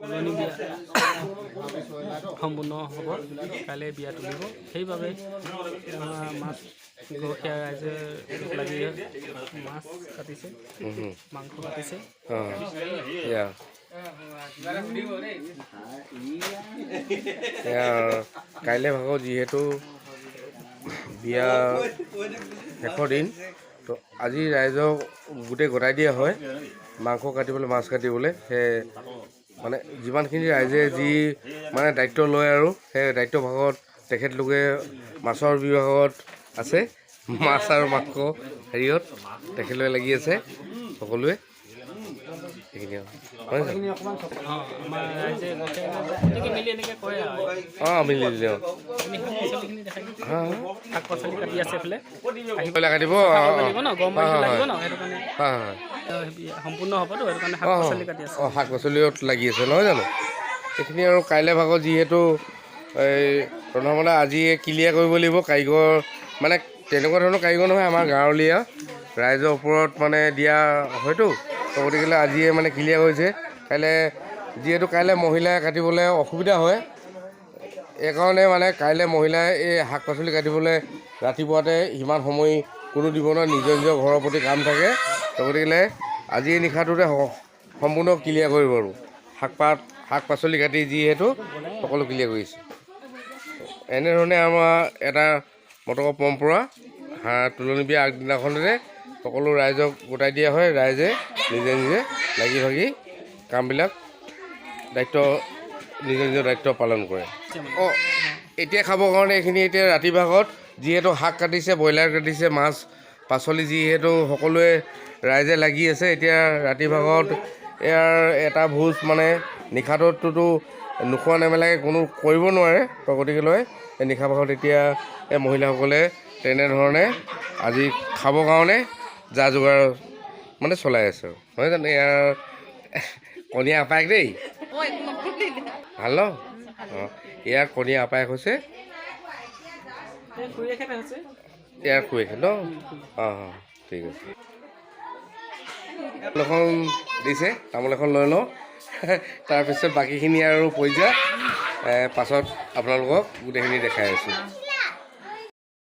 তুলনি বিয়া সম্পূৰ্ণ হ'ব। কাইলৈ বিয়া তুলিব, সেইবাবে মাছ গৰখীয়া ৰাইজে লাগি মাছ কাটিছে, মাংস কাটিছে। কাইলৈ ভাগত যিহেতু বিয়া শেষৰ দিন, তো আজি ৰাইজক গোটেই গতাই দিয়া হয় মাংস কাটিবলৈ, মাছ কাটিবলৈ। সেই মানে যিমানখিনি ৰাইজে যি মানে দায়িত্ব লয় আৰু সেই দায়িত্ব ভাগত তেখেতলোকে মাছৰ বিভাগত আছে, মাছ আৰু মাংস হেৰিয়ত তেখেতলোকে লাগি আছে সকলোৱে। সেইখিনি মিলি দিলে কাটিব সম্পূৰ্ণ হ'বতো, সেইটো কাৰণে শাক পাচলি কাটি আছে। শাক পাচলিত লাগি আছে নহয় জানো। এইখিনি আৰু কাইলৈ ভাগত যিহেতু এই ৰন্ধা আজি ক্লিয়াৰ কৰিব লাগিব। কাৰিকৰ মানে তেনেকুৱা ধৰণৰ কাৰিকৰ নহয়, আমাৰ গাঁৱলীয়া ৰাইজৰ ওপৰত মানে দিয়া হয়তো, তো গতিকে আজিয়ে মানে ক্লিয়াৰ হৈছে। যিহেতু কাইলৈ মহিলাই কাটিবলৈ অসুবিধা হয়, এইকাৰণে মানে কাইলৈ মহিলাই এই শাক পাচলি কাটিবলৈ ৰাতিপুৱাতে সিমান সময় কোনো দিব নোৱাৰে, নিজৰ নিজৰ ঘৰৰ প্ৰতি কাম থাকে। তো গতিকে আজি নিশাটোতে সম্পূৰ্ণ ক্লিয়াৰ কৰিব আৰু শাক পাচলি কাটি যিহেতু সকলো ক্লিয়াৰ কৰিছে। এনেধৰণে আমাৰ এটা মটকৰ পৰম্পৰা। তুলনি বিয়া আগদিনাখনতে সকলো ৰাইজক গোটাই দিয়া হয়, ৰাইজে নিজে নিজে লাগি ভাগি কামবিলাক নিজৰ দায়িত্ব পালন কৰে। এতিয়া খাবৰ কাৰণে এইখিনি এতিয়া ৰাতি ভাগত যিহেতু শাক কাটিছে, ব্ৰইলাৰ কাটিছে, মাছ পাচলি যিহেতু সকলোৱে ৰাইজে লাগি আছে, এতিয়া ৰাতি ভাগত ইয়াৰ এটা ভোজ মানে নিশাটোততো নোখোৱা নেমেলাকৈ কোনো কৰিব নোৱাৰে। তো গতিকে এই নিশা ভাগত এতিয়া এই মহিলাসকলে তেনেধৰণে আজি খাবৰ কাৰণে যা যোগাৰ মানে চলাই আছে আৰু নহয় জানো। ইয়াৰ কণীয়া আপায়েক দেই, ভাল ন। ইয়াৰ কণীয়া আপায়েক হৈছে ইয়াৰ খুৰীয়েক ন। ঠিক আছে। তামোল এখন দিছে, তামোল এখন লৈ লওঁ, তাৰপিছত বাকীখিনি আৰু পৰ্যায় পাছত আপোনালোকক গোটেইখিনি দেখাই আছোঁ।